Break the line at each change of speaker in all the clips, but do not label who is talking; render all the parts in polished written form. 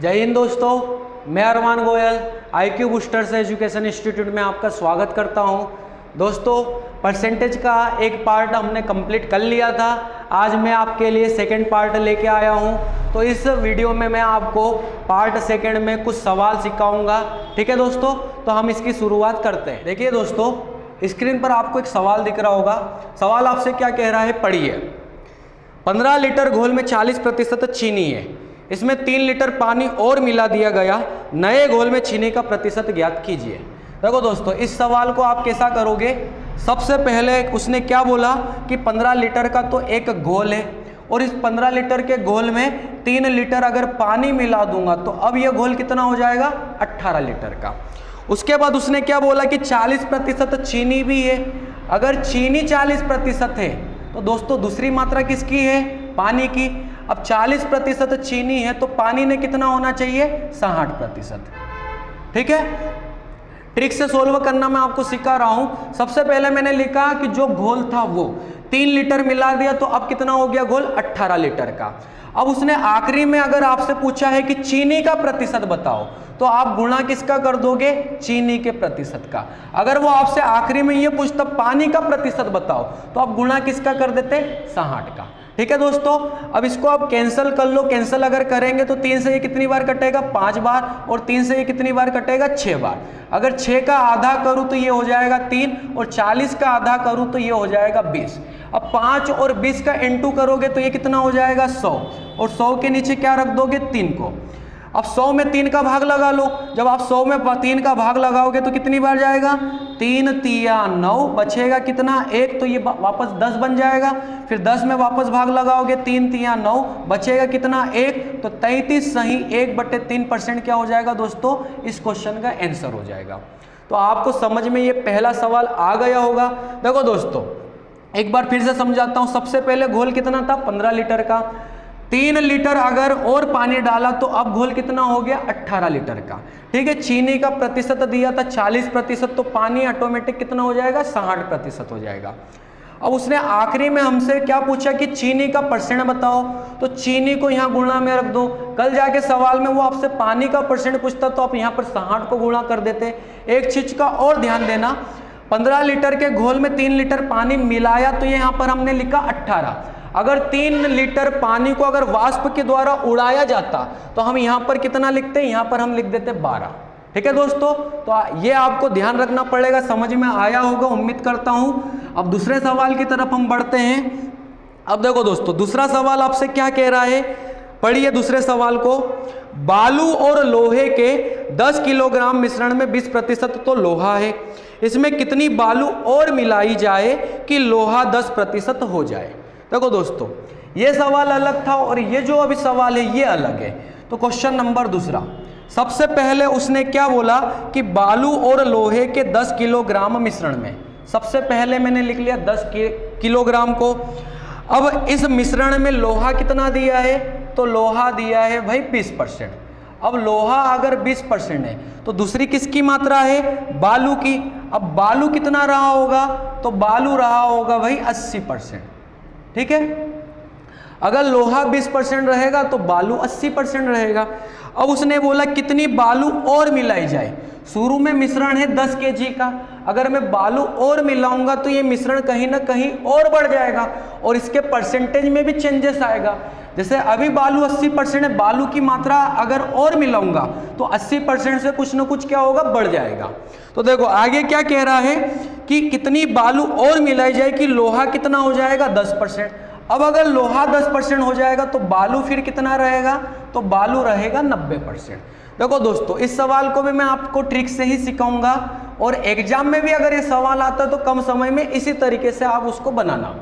जय हिंद दोस्तों, मैं Armaan Goyal IQ boosters education institute में आपका स्वागत करता हूं। दोस्तों, परसेंटेज का एक पार्ट हमने कंप्लीट कर लिया था। आज मैं आपके लिए सेकंड पार्ट लेके आया हूं। तो इस वीडियो में मैं आपको पार्ट सेकंड में कुछ सवाल सिखाऊंगा। ठीक है दोस्तों, तो हम इसकी शुरुआत करते हैं। देखिए दोस्तों, स्क्रीन पर आपको एक सवाल दिख रहा होगा। सवाल आपसे क्या कह रहा है, पढ़िए। 15 लीटर घोल में 40% चीनी है, इसमें 3 लीटर पानी और मिला दिया गया, नए घोल में चीनी का प्रतिशत ज्ञात कीजिए। देखो दोस्तों, इस सवाल को आप कैसा करोगे। सबसे पहले उसने क्या बोला कि 15 लीटर का तो एक घोल है और इस 15 लीटर के घोल में 3 लीटर अगर पानी मिला दूंगा तो अब यह घोल कितना हो जाएगा, 18 लीटर का। उसके बाद उसने क्या बोला कि 40% चीनी भी है। अगर चीनी 40% है तो दोस्तों दूसरी मात्रा किसकी है, पानी की। अब 40% चीनी है तो पानी ने कितना होना चाहिए, 60%। ठीक है, ट्रिक से सोल्व करना मैं आपको सिखा रहा हूं। सबसे पहले मैंने लिखा कि जो घोल था वो 3 लीटर मिला दिया तो अब कितना हो गया घोल, 18 लीटर का। अब उसने आखिरी में अगर आपसे पूछा है कि चीनी का प्रतिशत बताओ तो आप गुणा किसका कर दोगे, चीनी के प्रतिशत का। अगर वो आपसे आखिरी में ये पूछता पानी का प्रतिशत बताओ तो आप गुणा किसका कर देते, 60 का। ठीक है दोस्तों, अब इसको आप कैंसिल कर लो। कैंसिल अगर करेंगे तो 3 से ये कितनी बार कटेगा, 5 बार, और 3 से ये कितनी बार कटेगा, 6 बार। अगर 6 का आधा करूं तो ये हो जाएगा 3, और 40 का आधा करूं तो ये हो जाएगा 20। अब 5 और 20 का इंटू करोगे तो ये कितना हो जाएगा, 100, और 100 के नीचे क्या रख दोगे, 3 को। अब 100 में 3 का भाग लगा लो। जब आप 100 में 3 का भाग लगाओगे तो कितनी बार जाएगा, 3 तिया 9, बचेगा कितना, 1, तो ये वापस 10 बन जाएगा। फिर 10 में वापस भाग लगाओगे, 3 तिया 9, बचेगा कितना, 1, तो 33 सही 1/3% क्या हो जाएगा दोस्तों, इस क्वेश्चन का आंसर हो जाएगा। तो आपको समझ में ये पहला सवाल आ गया होगा। देखो दोस्तों, एक बार फिर से समझाता हूं। सबसे पहले घोल कितना था, 15 लीटर का। 3 लीटर अगर और पानी डाला तो अब घोल कितना हो गया, 18 लीटर का। ठीक है, चीनी का प्रतिशत दिया था 40%, तो पानी ऑटोमेटिक कितना हो जाएगा, 60% हो जाएगा। अब उसने आखिरी में हमसे क्या पूछा कि चीनी का परसेंट बताओ, तो चीनी को यहाँ गुणा में रख दो। कल जाके सवाल में वो आपसे पानी का परसेंट पूछता तो आप यहाँ पर 60 को गुणा कर देते। एक चीज का और ध्यान देना, 15 लीटर के घोल में 3 लीटर पानी मिलाया तो ये यहाँ पर हमने लिखा 18। अगर 3 लीटर पानी को अगर वाष्प के द्वारा उड़ाया जाता तो हम यहाँ पर कितना लिखते हैं, यहाँ पर हम लिख देते 12। ठीक है दोस्तों, तो ये आपको ध्यान रखना पड़ेगा। समझ में आया होगा उम्मीद करता हूँ। अब दूसरे सवाल की तरफ हम बढ़ते हैं। अब देखो दोस्तों, दूसरा सवाल आपसे क्या कह रहा है, पढ़िए दूसरे सवाल को। बालू और लोहे के 10 किलोग्राम मिश्रण में 20% तो लोहा है, इसमें कितनी बालू और मिलाई जाए कि लोहा 10% हो जाए। देखो दोस्तों, ये सवाल अलग था और ये जो अभी सवाल है ये अलग है। तो क्वेश्चन नंबर दूसरा, सबसे पहले उसने क्या बोला कि बालू और लोहे के 10 किलोग्राम मिश्रण में, सबसे पहले मैंने लिख लिया 10 किलोग्राम को। अब इस मिश्रण में लोहा कितना दिया है, तो लोहा दिया है भाई 20%। अब लोहा अगर 20% है तो दूसरी किसकी मात्रा है, बालू की। अब बालू कितना रहा होगा, तो बालू रहा होगा भाई 80%। ठीक है, अगर लोहा 20% रहेगा तो बालू 80% रहेगा। अब उसने बोला कितनी बालू और मिलाई जाए। शुरू में मिश्रण है 10 kg का, अगर मैं बालू और मिलाऊंगा तो ये मिश्रण कहीं ना कहीं और बढ़ जाएगा और इसके परसेंटेज में भी चेंजेस आएगा। जैसे अभी बालू 80% है, बालू की मात्रा अगर और मिलाऊंगा तो 80% से कुछ ना कुछ क्या होगा, बढ़ जाएगा। तो देखो आगे क्या कह रहा है कि कितनी बालू और मिलाई जाए कि लोहा कितना हो जाएगा, 10%। अब अगर लोहा 10% हो जाएगा तो बालू फिर कितना रहेगा, तो बालू रहेगा 90%। देखो दोस्तों, इस सवाल को भी मैं आपको ट्रिक से ही सिखाऊंगा और एग्जाम में भी अगर ये सवाल आता है तो कम समय में इसी तरीके से आप उसको बनाना।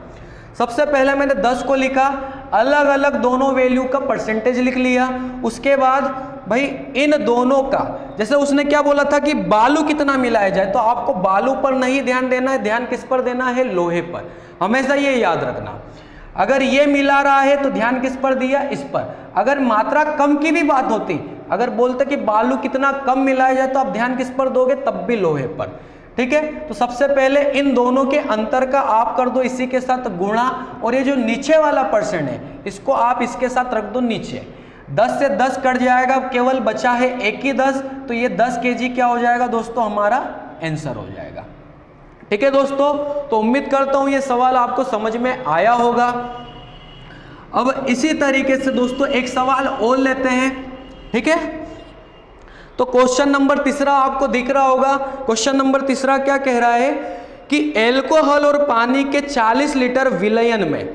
सबसे पहले मैंने 10 को लिखा, अलग अलग दोनों वैल्यू का परसेंटेज लिख लिया। उसके बाद भाई इन दोनों का, जैसे उसने क्या बोला था कि बालू कितना मिलाया जाए, तो आपको बालू पर नहीं ध्यान देना है, ध्यान किस पर देना है, लोहे पर। हमेशा ये याद रखना। अगर ये मिला रहा है तो ध्यान किस पर दिया, इस पर। अगर मात्रा कम की भी बात होती, अगर बोलते कि बालू कितना कम मिलाया जाए तो आप ध्यान किस पर दोगे, तब भी लोहे पर। ठीक है, तो सबसे पहले इन दोनों के अंतर का आप कर दो इसी के साथ गुणा, और ये जो नीचे वाला परसेंट है इसको आप इसके साथ रख दो नीचे। 10 से 10 कट जाएगा, केवल बचा है एक ही 10, तो ये 10 kg क्या हो जाएगा दोस्तों, हमारा आंसर हो जाएगा। ठीक है दोस्तों, तो उम्मीद करता हूं ये सवाल आपको समझ में आया होगा। अब इसी तरीके से दोस्तों एक सवाल और लेते हैं। ठीक है, तो क्वेश्चन नंबर तीसरा आपको दिख रहा होगा। क्वेश्चन नंबर तीसरा क्या कह रहा है कि एल्कोहल और पानी के 40 लीटर विलयन में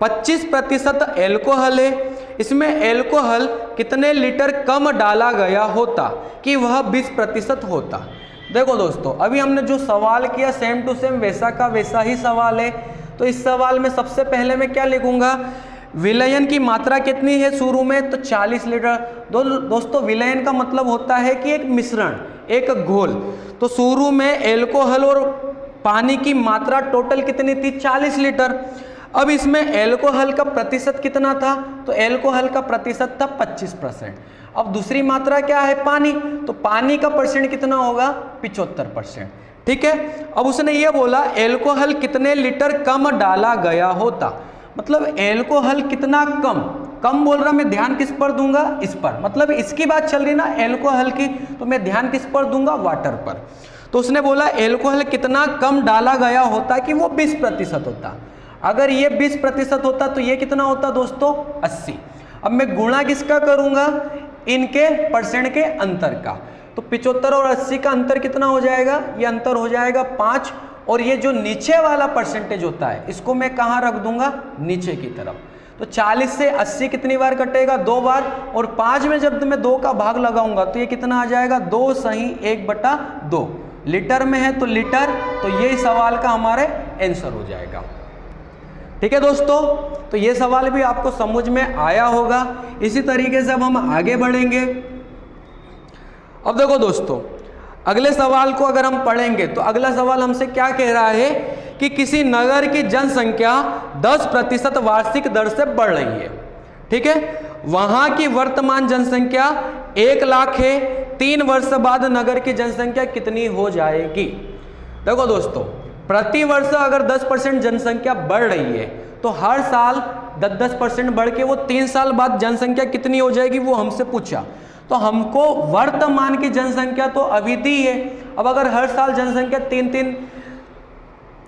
25% एल्कोहल है, इसमें एल्कोहल कितने लीटर कम डाला गया होता कि वह 20% होता। देखो दोस्तों, अभी हमने जो सवाल किया सेम टू सेम वैसा का वैसा ही सवाल है। तो इस सवाल में सबसे पहले मैं क्या लिखूंगा, विलयन की मात्रा कितनी है शुरू में, तो 40 लीटर। दोस्तों विलयन का मतलब होता है कि एक मिश्रण, एक घोल। तो शुरू में एल्कोहल और पानी की मात्रा टोटल कितनी थी, 40 लीटर। अब इसमें एल्कोहल का प्रतिशत कितना था, तो एल्कोहल का प्रतिशत था 25%। अब दूसरी मात्रा क्या है, पानी, तो पानी का परसेंट कितना होगा, 75%। ठीक है, अब उसने ये बोला एल्कोहल कितने लीटर कम डाला गया होता, मतलब एल्कोहल कितना कम बोल रहा, मैं ध्यान किस पर दूंगा, इस पर, मतलब इसकी बात चल रही ना एल्कोहल की, तो मैं ध्यान किस पर दूंगा, वाटर पर। तो उसने बोला एल्कोहल कितना कम डाला गया होता कि वो 20% होता। अगर ये 20% होता तो ये कितना होता दोस्तों, 80। अब मैं गुणा किसका करूंगा, इनके परसेंट के अंतर का। तो 75 और 80 का अंतर कितना हो जाएगा, ये अंतर हो जाएगा 5। और ये जो नीचे वाला परसेंटेज होता है इसको मैं कहाँ रख दूंगा, नीचे की तरफ। तो 40 से 80 कितनी बार कटेगा, 2 बार। और 5 में जब मैं 2 का भाग लगाऊंगा तो ये कितना आ जाएगा, 2 सही 1/2। लीटर में है तो लीटर, तो ये सवाल का हमारे आंसर हो जाएगा। ठीक है दोस्तों, तो ये सवाल भी आपको समझ में आया होगा। इसी तरीके से अब हम आगे बढ़ेंगे। अब देखो दोस्तों, अगले सवाल को अगर हम पढ़ेंगे तो अगला सवाल हमसे क्या कह रहा है कि किसी नगर की जनसंख्या 10% वार्षिक दर से बढ़ रही है। ठीक है, वहां की वर्तमान जनसंख्या 1 लाख है, 3 वर्ष बाद नगर की जनसंख्या कितनी हो जाएगी। देखो दोस्तों, प्रति वर्ष अगर 10% जनसंख्या बढ़ रही है तो हर साल 10% बढ़ के वो 3 साल बाद जनसंख्या कितनी हो जाएगी, वो हमसे पूछा। तो हमको वर्तमान की जनसंख्या तो अभी दी है। अब अगर हर साल जनसंख्या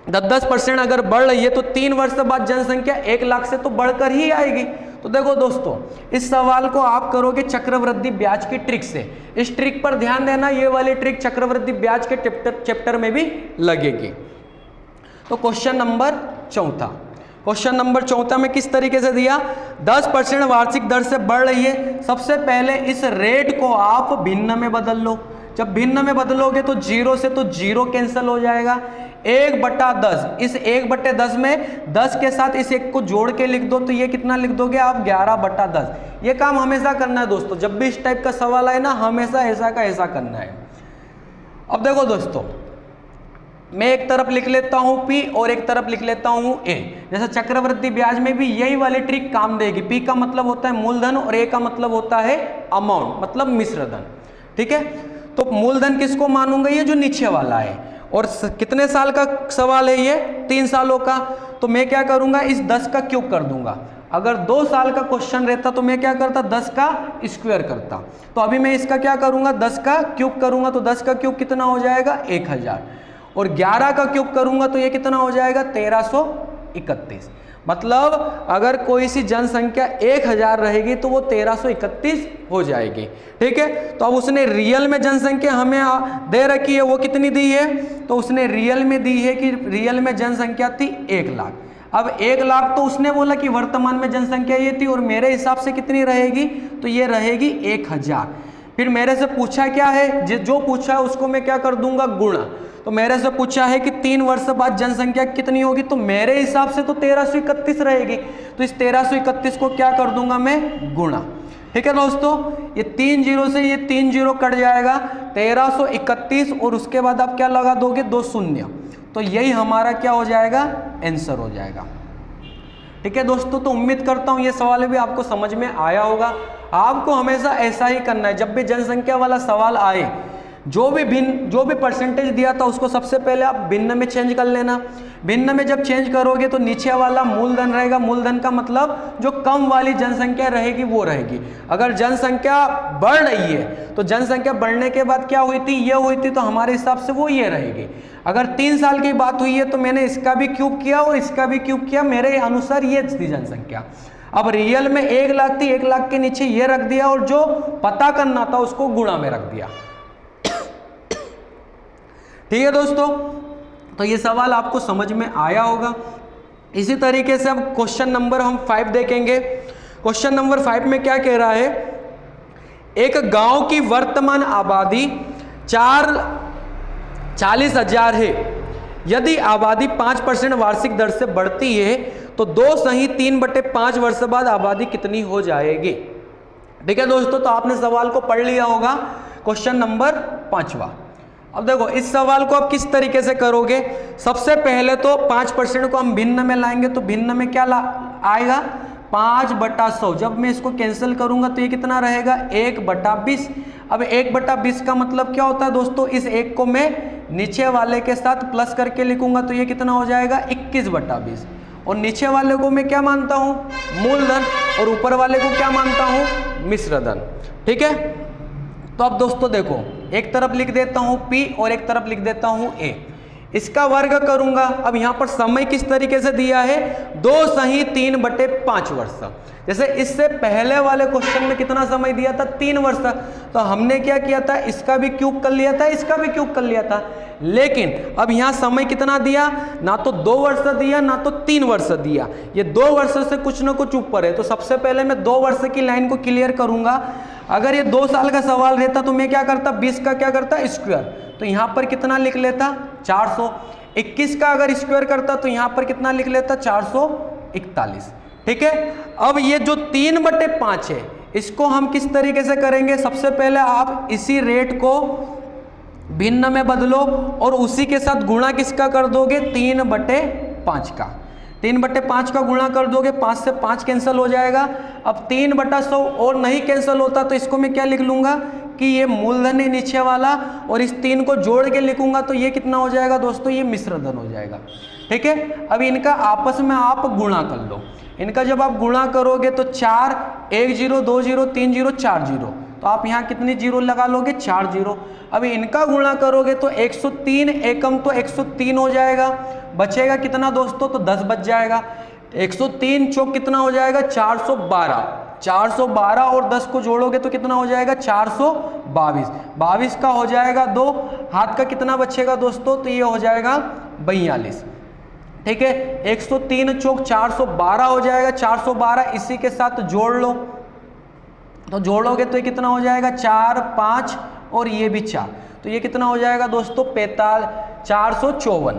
10% अगर बढ़ रही है तो 3 वर्ष बाद जनसंख्या 1 लाख से तो बढ़कर ही आएगी। तो देखो दोस्तों, इस सवाल को आप करोगे चक्रवृद्धि ब्याज की ट्रिक से। इस ट्रिक पर ध्यान देना, ये वाली ट्रिक चक्रवृद्धि ब्याज के चैप्टर में भी लगेगी। तो क्वेश्चन नंबर 4, क्वेश्चन नंबर 4 में किस तरीके से दिया, 10% वार्षिक दर से बढ़ रही है। सबसे पहले इस रेट को आप भिन्न में बदल लो। जब भिन्न में बदलोगे तो 0 से तो 0 कैंसिल हो जाएगा। 1/10, इस 1/10 में 10 के साथ इस 1 को जोड़ के लिख दो, तो ये कितना लिख दोगे आप, 11/10। ये काम हमेशा करना है दोस्तों, जब भी इस टाइप का सवाल आए ना, हमेशा ऐसा का ऐसा करना है। अब देखो दोस्तों, मैं एक तरफ लिख लेता हूं P और एक तरफ लिख लेता हूं A। जैसा चक्रवृद्धि ब्याज में भी यही वाली ट्रिक काम देगी। P का मतलब होता है मूलधन और A का मतलब होता है अमाउंट, मतलब मिश्र धन। ठीक है, तो मूलधन किसको मानूंगा, ये जो नीचे वाला है। और कितने साल का सवाल है ये, 3 सालों का। तो मैं क्या करूंगा, इस 10 का क्यूब कर दूंगा। अगर 2 साल का क्वेश्चन रहता तो मैं क्या करता, 10 का स्क्वायर करता। तो अभी मैं इसका क्या करूंगा, 10 का क्यूब करूंगा। तो 10 का क्यूब कितना हो जाएगा, 1000। और 11 का क्यूब करूंगा तो ये कितना हो जाएगा, 1331। मतलब अगर कोई सी जनसंख्या 1000 रहेगी तो वो 1331 हो जाएगी। ठीक है, तो अब उसने रियल में जनसंख्या हमें दे रखी है, वो कितनी दी है, तो उसने रियल में दी है कि रियल में जनसंख्या थी 1 लाख। अब 1 लाख तो उसने बोला कि वर्तमान में जनसंख्या ये थी, और मेरे हिसाब से कितनी रहेगी, तो ये रहेगी 1000। फिर मेरे से पूछा क्या है, जो पूछा है उसको मैं क्या कर दूंगा, गुणा। तो मेरे से पूछा है कि 3 वर्ष बाद जनसंख्या कितनी होगी, तो मेरे हिसाब से तो 1331 रहेगी। तो इस 1331 को क्या कर दूंगा मैं, गुणा। ठीक है दोस्तों, ये 3 0 से ये 3 0 कट जाएगा, 1331। और उसके बाद आप क्या लगा दोगे, 2 शून्य। तो यही हमारा क्या हो जाएगा, आंसर हो जाएगा। ठीक है दोस्तों, तो उम्मीद करता हूँ ये सवाल भी आपको समझ में आया होगा। आपको हमेशा ऐसा ही करना है, जब भी जनसंख्या वाला सवाल आए जो भी परसेंटेज दिया था उसको सबसे पहले आप भिन्न में चेंज कर लेना। भिन्न में जब चेंज करोगे तो नीचे वाला मूलधन रहेगा। मूलधन का मतलब जो कम वाली जनसंख्या रहेगी वो रहेगी। अगर जनसंख्या बढ़ रही है तो जनसंख्या बढ़ने के बाद क्या हुई थी, ये हुई थी, तो हमारे हिसाब से वो ये रहेगी। अगर 3 साल की बात हुई है तो मैंने इसका भी क्यूब किया और इसका भी क्यूब किया, मेरे अनुसार ये थी जनसंख्या। अब रियल में 1 लाख थी, 1 लाख के नीचे ये रख दिया और जो पता करना था उसको गुणा में रख दिया। ठीक है दोस्तों, तो ये सवाल आपको समझ में आया होगा। इसी तरीके से अब क्वेश्चन नंबर हम 5 देखेंगे। क्वेश्चन नंबर 5 में क्या कह रहा है, एक गांव की वर्तमान आबादी 40,000 है। यदि आबादी 5% वार्षिक दर से बढ़ती है तो 2/3/5 वर्ष बाद आबादी कितनी हो जाएगी। ठीक है दोस्तों, तो आपने सवाल को पढ़ लिया होगा, क्वेश्चन नंबर 5वां। अब देखो इस सवाल को आप किस तरीके से करोगे। सबसे पहले तो 5% को हम भिन्न में लाएंगे, तो भिन्न में क्या आएगा, 5/100। जब मैं इसको कैंसिल करूंगा तो ये कितना रहेगा, 1/20। अब 1/20 का मतलब क्या होता है दोस्तों, इस 1 को मैं नीचे वाले के साथ प्लस करके लिखूंगा तो ये कितना हो जाएगा, 21/20। और नीचे वाले को मैं क्या मानता हूं, मूलधन, और ऊपर वाले को क्या मानता हूं, मिश्रधन। ठीक है, तो अब दोस्तों देखो, एक तरफ लिख देता हूं P और एक तरफ लिख देता हूं A। इसका वर्ग करूंगा। अब यहां पर समय किस तरीके से दिया है, 2/3/5 वर्ष। जैसे इससे पहले वाले क्वेश्चन में कितना समय दिया था, 3 वर्ष। तो हमने क्या किया था, इसका भी क्यूब कर लिया था, इसका भी क्यूब कर लिया था। लेकिन अब यहां समय कितना दिया, ना तो 2 वर्ष दिया ना तो 3 वर्ष दिया, ये 2 वर्ष से कुछ ना कुछ ऊपर है। तो सबसे पहले मैं 2 वर्ष की लाइन को क्लियर करूंगा। अगर ये 2 साल का सवाल रहता तो मैं क्या करता, 20 का क्या करता, स्क्वायर। तो यहां पर कितना लिख लेता, 400। 21 का अगर स्क्वायर करता तो यहां पर कितना लिख लेता, 441। ठीक है, अब ये जो 3/5 है इसको हम किस तरीके से करेंगे, सबसे पहले आप इसी रेट को भिन्न में बदलो और उसी के साथ गुणा किसका कर दोगे, 3/5 का। 3/5 का गुणा कर दोगे, 5 से 5 कैंसिल हो जाएगा। अब 3/100 और नहीं कैंसिल होता तो इसको मैं क्या लिख लूंगा कि ये मूलधन है नीचे वाला, और इस 3 को जोड़ के लिखूंगा तो ये कितना हो जाएगा दोस्तों, ये मिश्रधन हो जाएगा। ठीक है, अब इनका आपस में आप गुणा कर लो। इनका जब आप गुणा करोगे तो 4, 1 0, 2 0, 3 0, 4 0, तो आप यहाँ कितनी जीरो लगा लोगे, 4 0। अब इनका गुणा करोगे तो 103 एकम तो 103 हो जाएगा। बचेगा कितना दोस्तों, तो 10 बच जाएगा। 103 चौक कितना हो जाएगा, 412। 412 और 10 को जोड़ोगे तो कितना हो जाएगा, 422। 22 का हो जाएगा 2, हाथ का कितना बचेगा दोस्तों, तो ये हो जाएगा 42। ठीक है, 103 चौक 412 हो जाएगा। 412 इसी के साथ जोड़ लो, तो जोड़ोगे तो ये कितना हो जाएगा, 4 5 और ये भी 4, तो ये कितना हो जाएगा दोस्तों, 454।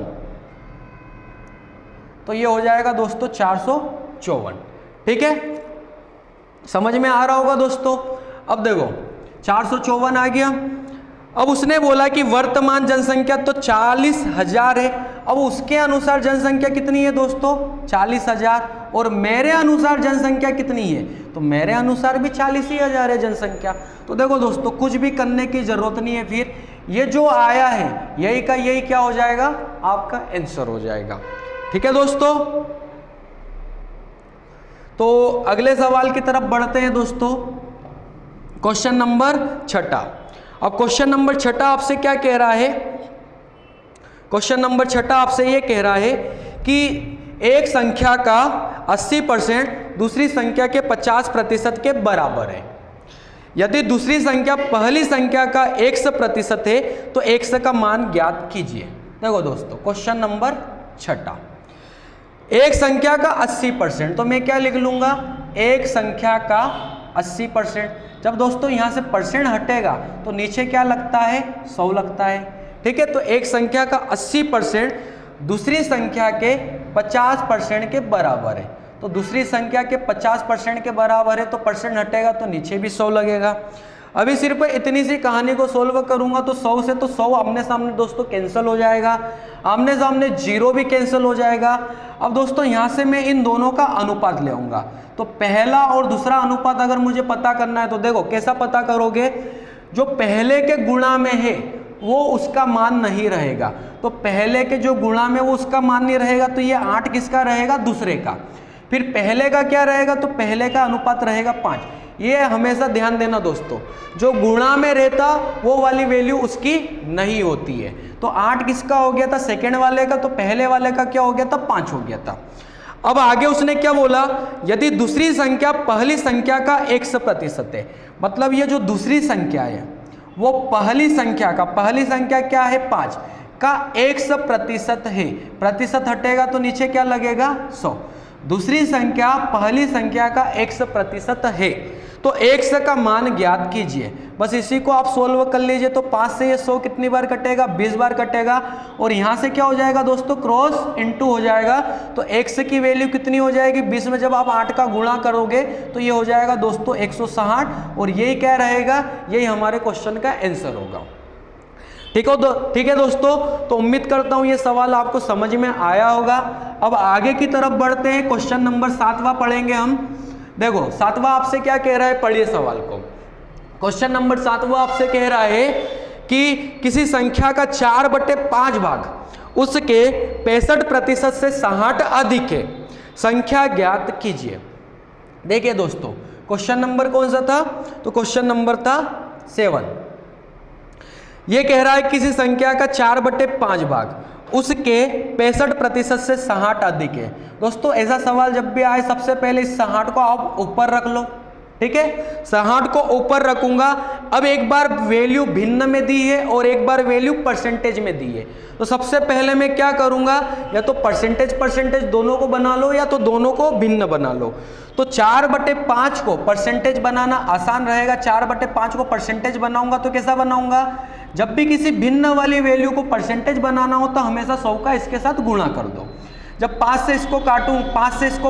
तो ये हो जाएगा दोस्तों 454। ठीक है, समझ में आ रहा होगा दोस्तों। अब देखो 454 आ गया। अब उसने बोला कि वर्तमान जनसंख्या तो 40,000 है। अब उसके अनुसार जनसंख्या कितनी है दोस्तों, 40,000, और मेरे अनुसार जनसंख्या कितनी है, तो मेरे अनुसार भी 40,000 है जनसंख्या। तो देखो दोस्तों, कुछ भी करने की जरूरत नहीं है, फिर ये जो आया है यही का यही क्या हो जाएगा, आपका आंसर हो जाएगा। ठीक है दोस्तों, तो अगले सवाल की तरफ बढ़ते हैं दोस्तों। Question number 6। अब क्वेश्चन नंबर 6 आपसे क्या कह रहा है, क्वेश्चन नंबर 6 आपसे ये कह रहा है कि एक संख्या का 80% दूसरी संख्या के 50% के बराबर है। यदि दूसरी संख्या पहली संख्या का 100% है तो 100 का मान ज्ञात कीजिए। देखो दोस्तों, क्वेश्चन नंबर 6, एक संख्या का 80%, तो मैं क्या लिख लूंगा, एक संख्या का 80%। जब दोस्तों यहां से परसेंट हटेगा तो नीचे क्या लगता है, 100 लगता है। ठीक है, तो एक संख्या का 80% दूसरी संख्या के 50% के बराबर है। तो दूसरी संख्या के 50% के बराबर है तो परसेंट हटेगा तो नीचे भी 100 लगेगा। अभी सिर्फ इतनी सी कहानी को सोल्व करूंगा तो 100 से तो 100 आमने सामने दोस्तों कैंसिल हो जाएगा, आमने सामने 0 भी कैंसिल हो जाएगा। अब दोस्तों यहाँ से मैं इन दोनों का अनुपात ले आऊंगा। तो पहला और दूसरा अनुपात अगर मुझे पता करना है तो देखो कैसा पता करोगे, जो पहले के गुणा में है वो उसका मान नहीं रहेगा। तो पहले के जो गुणा में वो उसका मान नहीं रहेगा, तो ये 8 किसका रहेगा? दूसरे का। फिर पहले का क्या रहेगा? तो पहले का अनुपात रहेगा 5। ये हमेशा ध्यान देना दोस्तों, जो गुणा में रहता वो वाली वैल्यू उसकी नहीं होती है। तो 8 किसका हो गया था? सेकेंड वाले का। तो पहले वाले का क्या हो गया था? 5 हो गया था। अब आगे उसने क्या बोला? यदि दूसरी संख्या पहली संख्या का 100% है, मतलब ये जो दूसरी संख्या है वो पहली संख्या का, पहली संख्या क्या है? 5 का 100% है। प्रतिशत हटेगा तो नीचे क्या लगेगा? 100। दूसरी संख्या पहली संख्या का 100% है, तो 100 का मान ज्ञात कीजिए। बस इसी को आप सोल्व कर लीजिए। तो 5 से ये 100 कितनी बार कटेगा? 20 बार कटेगा। और यहाँ से क्या हो जाएगा दोस्तों? क्रॉस इनटू हो जाएगा। तो 100 की वैल्यू कितनी हो जाएगी? 20 में जब आप 8 का गुणा करोगे तो ये हो जाएगा दोस्तों 160। और यही क्या रहेगा? यही हमारे क्वेश्चन का आंसर होगा। ठीक है दोस्तों, तो उम्मीद करता हूँ ये सवाल आपको समझ में आया होगा। अब आगे की तरफ बढ़ते हैं। क्वेश्चन नंबर 7वां पढ़ेंगे हम। देखो 7वां आपसे क्या कह रहा है? पढ़िए सवाल को। क्वेश्चन नंबर 7वां आपसे कह रहा है कि किसी संख्या का 4/5 भाग उसके 65% से 60 अधिक है, संख्या ज्ञात कीजिए। देखिए दोस्तों, क्वेश्चन नंबर कौन सा था? तो क्वेश्चन नंबर था 7। ये कह रहा है किसी संख्या का 4/5 भाग उसके 65% से 60 अधिक है। दोस्तों ऐसा सवाल जब भी आए, सबसे पहले इस 60 को आप ऊपर रख लो। ठीक है, 60 को ऊपर रखूंगा। अब एक बार वैल्यू भिन्न में दी है और एक बार वैल्यू परसेंटेज में दी है, तो सबसे पहले मैं क्या करूंगा? या तो परसेंटेज दोनों को बना लो या तो दोनों को भिन्न बना लो। तो 4/5 को परसेंटेज बनाना आसान रहेगा। 4/5 को परसेंटेज बनाऊंगा तो कैसा बनाऊंगा? जब भी किसी भिन्न वाली वैल्यू को परसेंटेज बनाना हो तो हमेशा 100 का इसके साथ गुणा कर दो। जब 5 से इसको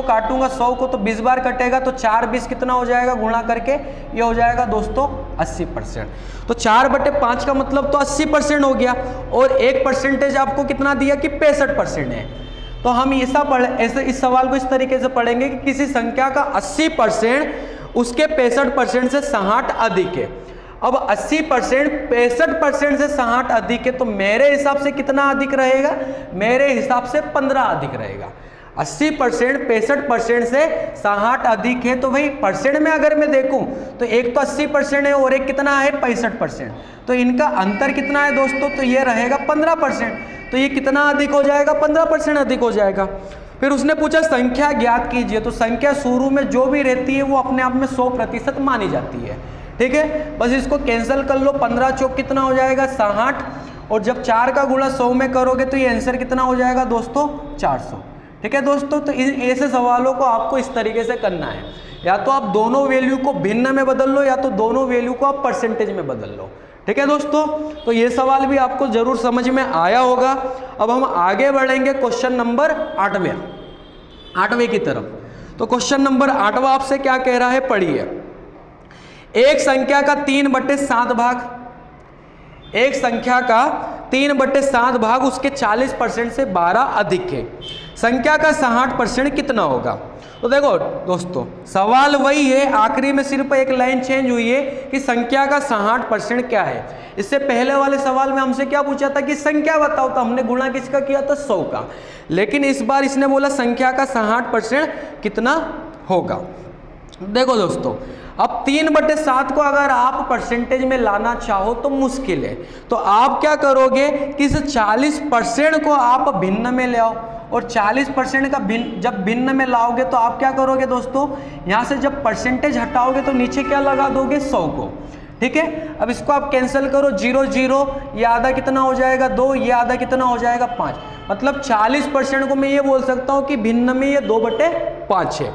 काटूंगा 100 को, तो 20 बार कटेगा। तो 4 20 कितना हो जाएगा? गुणा करके ये हो जाएगा दोस्तों 80%। तो 4/5 का मतलब तो 80% हो गया। और एक परसेंटेज आपको कितना दिया कि 65% है। तो हम ऐसे इस सवाल को इस तरीके से पढ़ेंगे कि किसी संख्या का 80% उसके 65% से 60 अधिक है। अब 80% 65% से 60 अधिक है, तो मेरे हिसाब से कितना अधिक रहेगा? मेरे हिसाब से 15 अधिक रहेगा। 80% 65% से 60 अधिक है, तो भाई परसेंट में अगर मैं देखूं तो एक तो 80% है और एक कितना है? 65%। तो इनका अंतर कितना है दोस्तों? तो ये रहेगा 15%। तो ये कितना अधिक हो जाएगा? 15% अधिक हो जाएगा। फिर उसने पूछा संख्या ज्ञात कीजिए। तो संख्या शुरू में जो भी रहती है वो अपने आप में 100% मानी जाती है। ठीक है, बस इसको कैंसिल कर लो। 15 चौक कितना हो जाएगा? 60। और जब 4 का गुणा 100 में करोगे तो ये आंसर कितना हो जाएगा दोस्तों? 400। ठीक है दोस्तों, तो ऐसे सवालों को आपको इस तरीके से करना है। या तो आप दोनों वैल्यू को भिन्न में बदल लो या तो दोनों वैल्यू को आप परसेंटेज में बदल लो। ठीक है दोस्तों, तो ये सवाल भी आपको जरूर समझ में आया होगा। अब हम आगे बढ़ेंगे क्वेश्चन नंबर 8वें की तरफ। तो क्वेश्चन नंबर 8वां आपसे क्या कह रहा है? पढ़िए। एक संख्या का 3/7 भाग, एक संख्या का 3/7 भाग उसके 40% से 12 अधिक है, संख्या का 60% कितना होगा? तो देखो दोस्तों, सवाल वही है, आखिरी में सिर्फ एक लाइन चेंज हुई है कि संख्या का 60% क्या है। इससे पहले वाले सवाल में हमसे क्या पूछा था कि संख्या बताओ, तो हमने गुणा किसका किया था? 100 का। लेकिन इस बार इसने बोला संख्या का 60% कितना होगा। देखो दोस्तों, अब 3/7 को अगर आप परसेंटेज में लाना चाहो तो मुश्किल है। तो आप क्या करोगे कि इस 40% को आप भिन्न में ले आओ। और 40% का जब भिन्न में लाओगे तो आप क्या करोगे दोस्तों? यहाँ से जब परसेंटेज हटाओगे तो नीचे क्या लगा दोगे? 100 को। ठीक है, अब इसको आप कैंसिल करो। 0 0, ये आधा कितना हो जाएगा? 2, ये आधा कितना हो जाएगा? 5। मतलब 40% को मैं ये बोल सकता हूँ कि भिन्न में ये 2/5 है।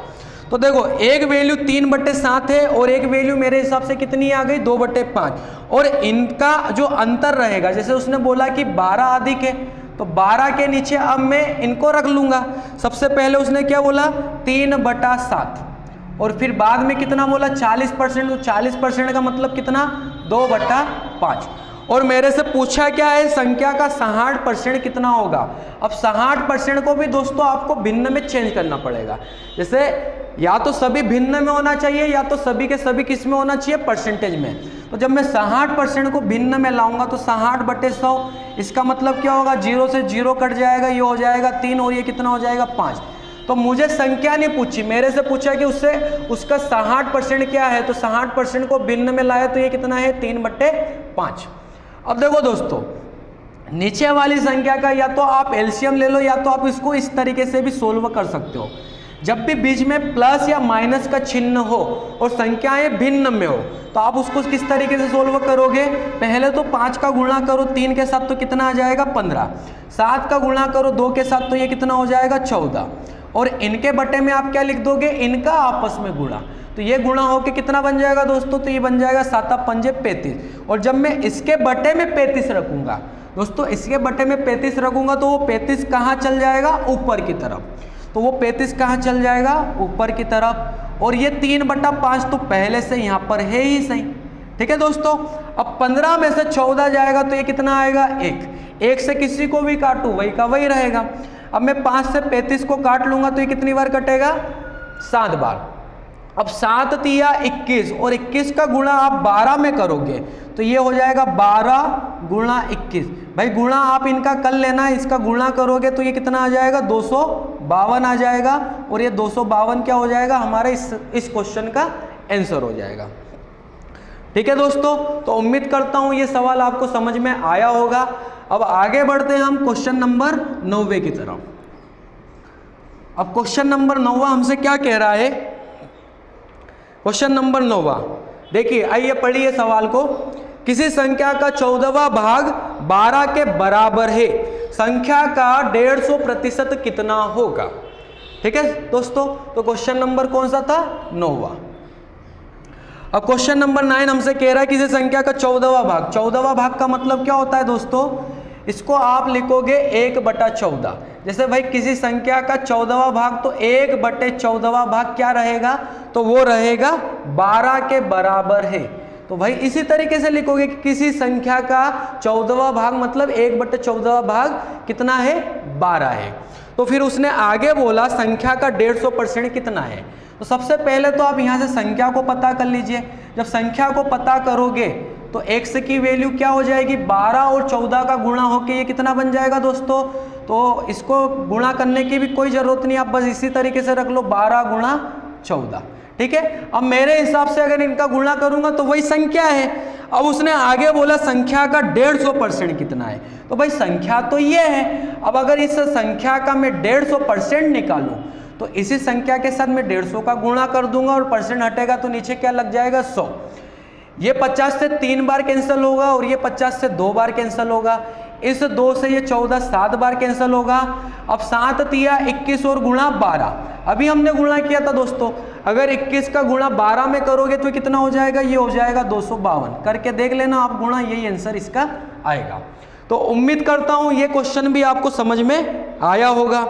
तो देखो, एक वैल्यू 3/7 है और एक वैल्यू मेरे हिसाब से कितनी आ गई? 2/5। और इनका जो अंतर रहेगा, जैसे उसने बोला कि 12 अधिक है, तो 12 के नीचे अब मैं इनको रख लूंगा। सबसे पहले उसने क्या बोला? 3/7। और फिर बाद में कितना बोला? 40%। तो 40% का मतलब कितना? 2/5। और मेरे से पूछा क्या है? संख्या का 60% कितना होगा। अब 60% को भी दोस्तों आपको भिन्न में चेंज करना पड़ेगा। जैसे या तो सभी भिन्न में होना चाहिए या तो सभी के सभी किस में होना चाहिए? परसेंटेज में। तो जब मैं 66% को भिन्न में लाऊंगा तो 66/100, इसका मतलब क्या होगा, 0 से 0 कट जाएगा, ये हो जाएगा 3 और ये कितना हो जाएगा 5। तो मुझे संख्या नहीं पूछी, मेरे से पूछा कि उससे उसका 66% क्या है, तो 66% को भिन्न में लाया तो ये कितना है 3/5। अब देखो दोस्तों, नीचे वाली संख्या का या तो आप एलसीएम ले लो या तो आप इसको इस तरीके से भी सोल्व कर सकते हो। जब भी बीच में प्लस या माइनस का चिन्ह हो और संख्याएं भिन्न में हो तो आप उसको किस तरीके से सोल्व करोगे, पहले तो 5 का गुणा करो 3 के साथ तो कितना आ जाएगा 15, 7 का गुणा करो 2 के साथ तो ये कितना हो जाएगा 14, और इनके बटे में आप क्या लिख दोगे, इनका आपस में गुणा, तो ये गुणा होके कितना बन जाएगा दोस्तों, तो ये बन जाएगा 7 पंजे 35। और जब मैं इसके बटे में 35 रखूंगा दोस्तों, इसके बटे में 35 रखूंगा तो वो 35 कहाँ चल जाएगा, ऊपर की तरफ, तो वो 35 कहाँ चल जाएगा, ऊपर की तरफ। और ये 3/5 तो पहले से यहाँ पर है ही सही, ठीक है दोस्तों। अब 15 में से 14 जाएगा तो ये कितना आएगा 1, 1 से किसी को भी काटू वही का वही रहेगा। अब मैं 5 से 35 को काट लूंगा तो ये कितनी बार कटेगा, 7 बार। अब 7 तिया 21 और 21 का गुणा आप 12 में करोगे तो ये हो जाएगा 12 गुणा 21। भाई गुणा आप इनका कर लेना, इसका गुणा करोगे तो ये कितना आ जाएगा 252 आ जाएगा, और ये 252 क्या हो जाएगा हमारे इस क्वेश्चन का आंसर हो जाएगा। ठीक है दोस्तों, तो उम्मीद करता हूं ये सवाल आपको समझ में आया होगा। अब आगे बढ़ते हैं हम क्वेश्चन नंबर 9 की तरफ। अब क्वेश्चन नंबर 9 हमसे क्या कह रहा है, क्वेश्चन नंबर 9 देखिए, आइए पढ़िए सवाल को। किसी संख्या का 14वां भाग 12 के बराबर है, संख्या का 150% कितना होगा। ठीक है दोस्तों, तो क्वेश्चन नंबर कौन सा था, 9। अब क्वेश्चन नंबर 9 हमसे कह रहा है किसी संख्या का 14वां भाग। 14वां भाग का मतलब क्या होता है दोस्तों, इसको आप लिखोगे 1/14। जैसे भाई किसी संख्या का 14वां भाग तो 1/14वां भाग क्या रहेगा, तो वो रहेगा 12 के बराबर है। तो भाई इसी तरीके से लिखोगे कि किसी संख्या का 14वां भाग मतलब 1/14वां भाग कितना है, 12 है। तो फिर उसने आगे बोला संख्या का 150% कितना है। तो सबसे पहले तो आप यहाँ से संख्या को पता कर लीजिए। जब संख्या को पता करोगे तो x की वैल्यू क्या हो जाएगी, 12 और 14 का गुणा होके ये कितना बन जाएगा दोस्तों। तो इसको गुणा करने की भी कोई जरूरत नहीं, आप बस इसी तरीके से रख लो 12 गुणा 14। ठीक है, अब मेरे हिसाब से अगर इनका गुणा करूंगा तो वही संख्या है। अब उसने आगे बोला संख्या का 150% कितना है, तो भाई संख्या तो ये है। अब अगर इस संख्या का मैं 150% निकालूं तो इसी संख्या के साथ मैं 150 का गुणा कर दूंगा और परसेंट हटेगा तो नीचे क्या लग जाएगा 100। ये 50 से 3 बार कैंसिल होगा और ये 50 से 2 बार कैंसिल होगा। इस 2 से ये 14 7 बार कैंसिल होगा। अब 7 तिया 21 और गुणा 12, अभी हमने गुणा किया था दोस्तों। अगर 21 का गुणा 12 में करोगे तो कितना हो जाएगा, ये हो जाएगा 252। करके देख लेना आप गुणा, यही आंसर इसका आएगा। तो उम्मीद करता हूं ये क्वेश्चन भी आपको समझ में आया होगा।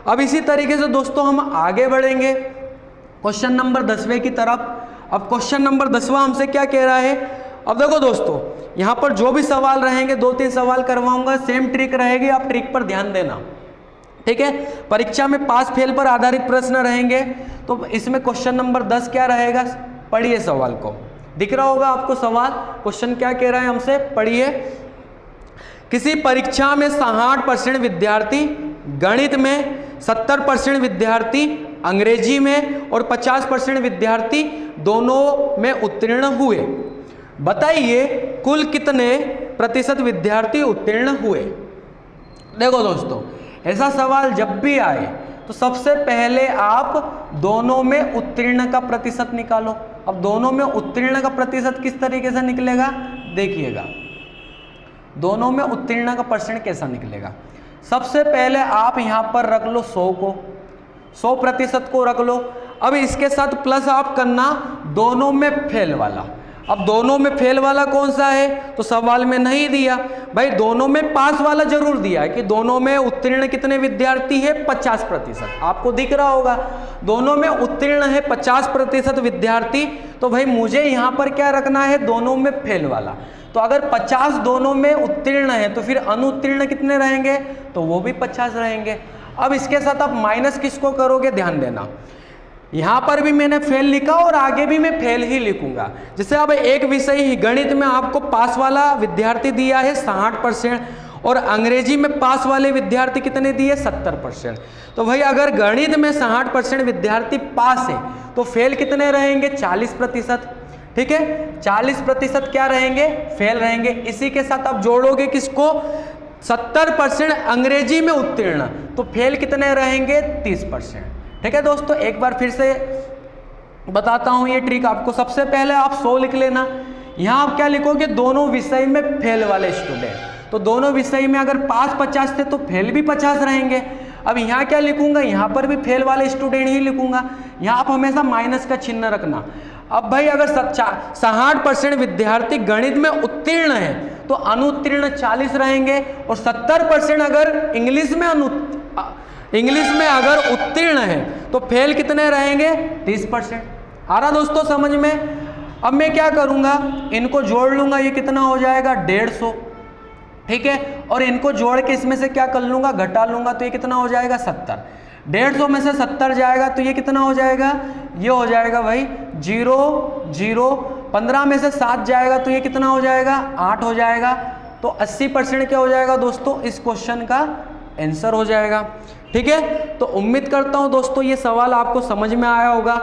अब इसी तरीके से दोस्तों हम आगे बढ़ेंगे क्वेश्चन नंबर 10वें की तरफ। अब क्वेश्चन नंबर 10वां हमसे क्या कह रहा है। अब देखो दोस्तों, यहाँ पर जो भी सवाल रहेंगे 2-3 सवाल करवाऊंगा, सेम ट्रिक रहेगी, आप ट्रिक पर ध्यान देना। ठीक है, परीक्षा में पास फेल पर आधारित प्रश्न रहेंगे। तो इसमें क्वेश्चन नंबर 10 क्या रहेगा, पढ़िए सवाल को, दिख रहा होगा आपको सवाल। क्वेश्चन क्या कह रहा है हमसे, पढ़िए। किसी परीक्षा में 60% विद्यार्थी गणित में, 70% विद्यार्थी अंग्रेजी में और 50% विद्यार्थी दोनों में उत्तीर्ण हुए। बताइए कुल कितने प्रतिशत विद्यार्थी उत्तीर्ण हुए। देखो दोस्तों, ऐसा सवाल जब भी आए तो सबसे पहले आप दोनों में उत्तीर्ण का प्रतिशत निकालो। अब दोनों में उत्तीर्ण का प्रतिशत किस तरीके से निकलेगा, देखिएगा दोनों में उत्तीर्ण का परसेंट कैसा निकलेगा। सबसे पहले आप यहां पर रख लो 100 को, 100% को रख लो। अब इसके साथ प्लस आप करना दोनों में फेल वाला। अब दोनों में फेल वाला कौन सा है, तो सवाल में नहीं दिया भाई, दोनों में पास वाला जरूर दिया है कि दोनों में उत्तीर्ण कितने विद्यार्थी है, 50%। आपको दिख रहा होगा दोनों में उत्तीर्ण है 50% विद्यार्थी। तो भाई मुझे यहाँ पर क्या रखना है, दोनों में फेल वाला। तो अगर 50 दोनों में उत्तीर्ण है तो फिर अनुत्तीर्ण कितने रहेंगे, तो वो भी 50 रहेंगे। अब इसके साथ आप माइनस किसको करोगे, ध्यान देना, यहाँ पर भी मैंने फेल लिखा और आगे भी मैं फेल ही लिखूंगा। जैसे अब एक विषय ही गणित में आपको पास वाला विद्यार्थी दिया है 60% और अंग्रेजी में पास वाले विद्यार्थी कितने दिए 70%। तो भाई अगर गणित में 60% विद्यार्थी पास है तो फेल कितने रहेंगे 40%। ठीक है, 40% क्या रहेंगे फेल रहेंगे। इसी के साथ आप जोड़ोगे किसको 70% अंग्रेजी में उत्तीर्ण, तो फेल कितने रहेंगे 30%। ठीक है दोस्तों, एक बार फिर से बताता हूं ये ट्रिक आपको। सबसे पहले आप 100 लिख लेना। यहां आप क्या लिखोगे दोनों विषय में फेल वाले स्टूडेंट, तो दोनों विषय में अगर पास 50 थे तो फेल भी 50 रहेंगे। अब यहाँ क्या लिखूंगा, यहाँ पर भी फेल वाले स्टूडेंट ही लिखूंगा। यहाँ आप हमेशा माइनस का चिन्ह रखना। अब भाई अगर 60% विद्यार्थी गणित में उत्तीर्ण है तो अनुत्तीर्ण 40 रहेंगे और 70% अगर इंग्लिश में अगर उत्तीर्ण है तो फेल कितने रहेंगे 30%। आ रहा दोस्तों समझ में। अब मैं क्या करूंगा, इनको जोड़ लूंगा, ये कितना हो जाएगा 150। ठीक है, और इनको जोड़ के इसमें से क्या कर लूंगा घटा लूंगा, तो ये कितना हो जाएगा 70। 150 में से 70 जाएगा तो ये कितना हो जाएगा, ये हो जाएगा भाई 0 0। 15 में से 7 जाएगा तो ये कितना हो जाएगा 8 हो जाएगा। तो 80% क्या हो जाएगा दोस्तों, इस क्वेश्चन का आंसर हो जाएगा। ठीक है, तो उम्मीद करता हूं दोस्तों ये सवाल आपको समझ में आया होगा।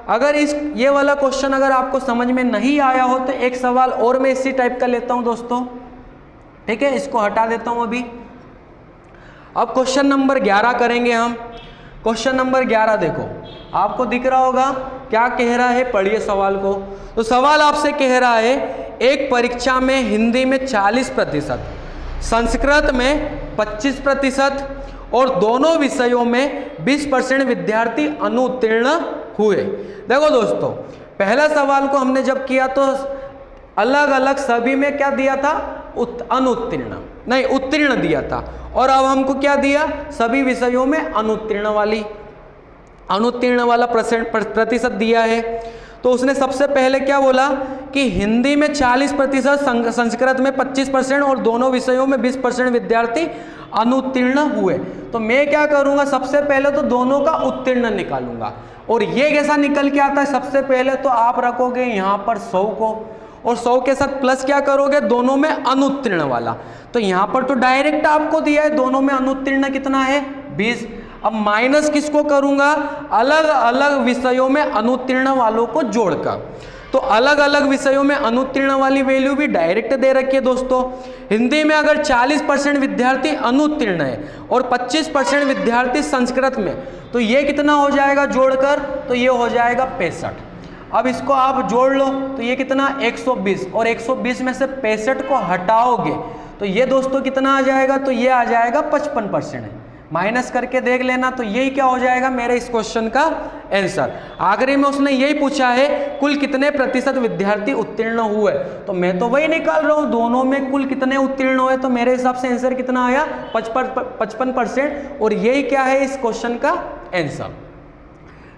अगर ये वाला क्वेश्चन अगर आपको समझ में नहीं आया हो तो एक सवाल और मैं इसी टाइप का लेता हूं दोस्तों। ठीक है, इसको हटा देता हूं अभी। अब क्वेश्चन नंबर 11 करेंगे हम। क्वेश्चन नंबर 11 देखो, आपको दिख रहा होगा क्या कह रहा है, पढ़िए सवाल को। तो सवाल आपसे कह रहा है एक परीक्षा में हिंदी में 40%, संस्कृत में 25% और दोनों विषयों में 20% विद्यार्थी अनुत्तीर्ण हुए। देखो दोस्तों, पहला सवाल को हमने जब किया तो अलग अलग सभी में क्या दिया था, अनुत्तीर्ण नहीं उत्तीर्ण दिया था, और अब हमको क्या दिया, सभी विषयों में अनुत्तीर्ण वाला प्रतिशत दिया है। तो उसने सबसे पहले क्या बोला कि हिंदी में 40%, संस्कृत में 25% और दोनों विषयों में 20% विद्यार्थी अनुत्तीर्ण हुए। तो मैं क्या करूंगा, सबसे पहले तो दोनों का उत्तीर्ण निकालूंगा। और ये कैसा निकल के आता है, सबसे पहले तो आप रखोगे यहाँ पर 100 को और 100 के साथ प्लस क्या करोगे दोनों में अनुत्तीर्ण वाला। तो यहाँ पर तो डायरेक्ट आपको दिया है दोनों में अनुत्तीर्ण कितना है 20। अब माइनस किसको करूंगा, अलग अलग विषयों में अनुत्तीर्ण वालों को जोड़कर। तो अलग अलग विषयों में अनुत्तीर्ण वाली वैल्यू भी डायरेक्ट दे रखी है दोस्तों। हिंदी में अगर 40% विद्यार्थी अनुत्तीर्ण है और 25% विद्यार्थी संस्कृत में, तो ये कितना हो जाएगा जोड़कर, तो ये हो जाएगा 65। अब इसको आप जोड़ लो तो ये कितना 120, और 120 में से 65 को हटाओगे तो ये दोस्तों कितना आ जाएगा, तो ये आ जाएगा 55%। माइनस करके देख लेना, तो यही क्या हो जाएगा मेरे इस क्वेश्चन का आंसर। आखिरी में उसने यही पूछा है कुल कितने प्रतिशत विद्यार्थी उत्तीर्ण हुए, तो मैं तो वही निकाल रहा हूँ दोनों में कुल कितने उत्तीर्ण हुए। तो मेरे हिसाब से आंसर कितना आया 55%, और यही क्या है इस क्वेश्चन का आंसर।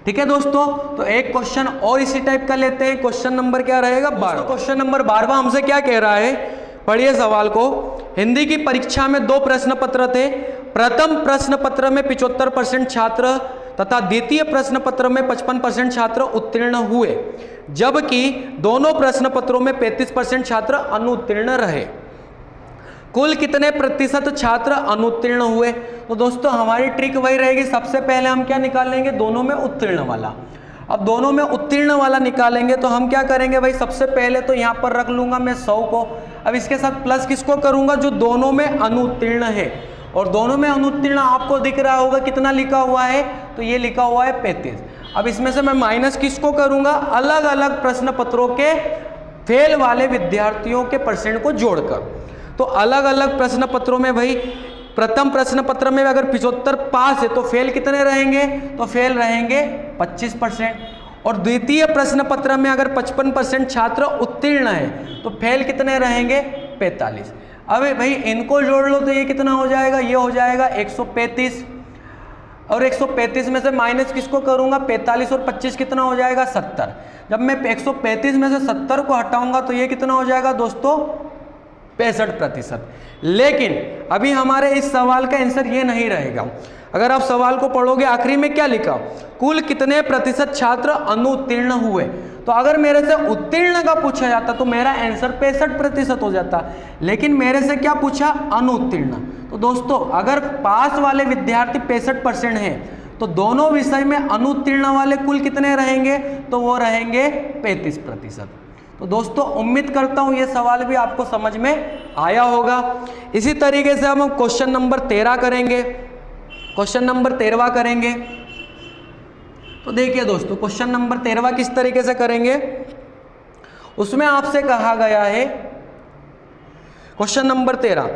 ठीक है दोस्तों, तो एक क्वेश्चन और इसी टाइप का लेते हैं। क्वेश्चन नंबर क्या रहेगा 12। क्वेश्चन नंबर 12 हमसे क्या कह रहा है, पढ़िए सवाल को। हिंदी की परीक्षा में 2 प्रश्न पत्र थे। प्रथम प्रश्न पत्र में 75% छात्र तथा द्वितीय प्रश्न पत्र में 55% छात्र उत्तीर्ण हुए, जबकि दोनों प्रश्न पत्रों में 35% छात्र अनुत्तीर्ण रहे। कुल कितने प्रतिशत छात्र अनुत्तीर्ण हुए। तो दोस्तों हमारी ट्रिक वही रहेगी, सबसे पहले हम क्या निकालेंगे दोनों में उत्तीर्ण वाला। अब दोनों में उत्तीर्ण वाला निकालेंगे तो हम क्या करेंगे भाई, सबसे पहले तो यहाँ पर रख लूंगा मैं 100 को। अब इसके साथ प्लस किसको करूंगा, जो दोनों में अनुत्तीर्ण है, और दोनों में अनुत्तीर्ण आपको दिख रहा होगा कितना लिखा हुआ है, तो ये लिखा हुआ है 35। अब इसमें से मैं माइनस किसको करूंगा, अलग अलग प्रश्न पत्रों के फेल वाले विद्यार्थियों के परसेंट को जोड़कर। तो अलग अलग प्रश्न पत्रों में भाई प्रथम प्रश्न पत्र में अगर 75 पास है तो फेल कितने रहेंगे, तो फेल रहेंगे 25%, और द्वितीय प्रश्न पत्र में अगर 55% छात्र उत्तीर्ण है तो फेल कितने रहेंगे 45। अब भाई इनको जोड़ लो तो ये कितना हो जाएगा, ये हो जाएगा 135, और 135 में से माइनस किसको करूंगा 45, और 25 कितना हो जाएगा 70। जब मैं 135 में से 70 को हटाऊंगा तो ये कितना हो जाएगा दोस्तों 65%। लेकिन अभी हमारे इस सवाल का आंसर ये नहीं रहेगा। अगर आप सवाल को पढ़ोगे आखिरी में क्या लिखा, कुल कितने प्रतिशत छात्र अनुत्तीर्ण हुए। तो अगर मेरे से उत्तीर्ण का पूछा जाता तो मेरा आंसर 65% हो जाता, लेकिन मेरे से क्या पूछा, अनुत्तीर्ण। तो दोस्तों अगर पास वाले विद्यार्थी 65% हैं तो दोनों विषय में अनुत्तीर्ण वाले कुल कितने रहेंगे, तो वो रहेंगे 35%। तो दोस्तों उम्मीद करता हूं ये सवाल भी आपको समझ में आया होगा। इसी तरीके से हम क्वेश्चन नंबर 13 करेंगे। क्वेश्चन नंबर 13 करेंगे। तो देखिए दोस्तों क्वेश्चन नंबर 13 किस तरीके से करेंगे, उसमें आपसे कहा गया है, क्वेश्चन नंबर 13,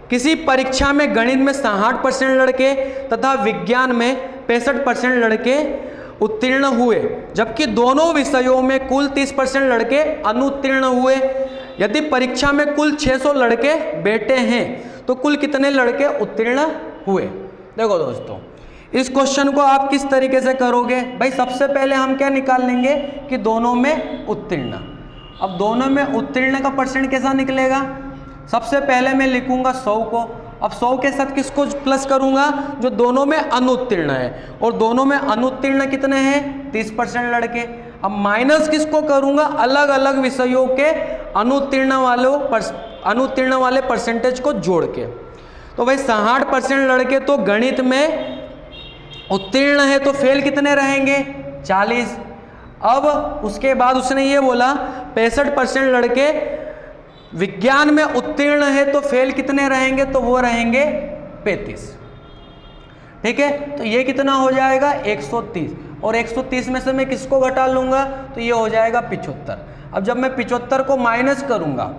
किसी परीक्षा में गणित में 60% लड़के तथा विज्ञान में 65% लड़के उत्तीर्ण हुए, जबकि दोनों विषयों में कुल 30% लड़के अनुत्तीर्ण हुए। यदि परीक्षा में कुल 600 लड़के बैठे हैं तो कुल कितने लड़के उत्तीर्ण हुए। देखो दोस्तों इस क्वेश्चन को आप किस तरीके से करोगे, भाई सबसे पहले हम क्या निकाल लेंगे कि दोनों में उत्तीर्ण। अब दोनों में उत्तीर्ण का परसेंट कैसा निकलेगा, सबसे पहले मैं लिखूंगा 100 को। अब 100 के साथ किसको प्लस करूंगा, जो दोनों में अनुत्तीर्ण है, और दोनों में अनुत्तीर्ण कितने हैं, 30% लड़के। अब माइनस किसको करूंगा, अलग अलग विषयों के अनुत्तीर्ण वाले परसेंटेज को जोड़ के। तो भाई 60% लड़के तो गणित में उत्तीर्ण है, तो फेल कितने रहेंगे, 40। अब उसके बाद उसने ये बोला 65% लड़के विज्ञान में उत्तीर्ण है, तो फेल कितने रहेंगे, तो वो रहेंगे 35। ठीक है, तो ये कितना हो जाएगा 130, और 130 में से मैं किसको घटा लूंगा, तो ये हो जाएगा 75। अब जब मैं 75 को माइनस करूंगा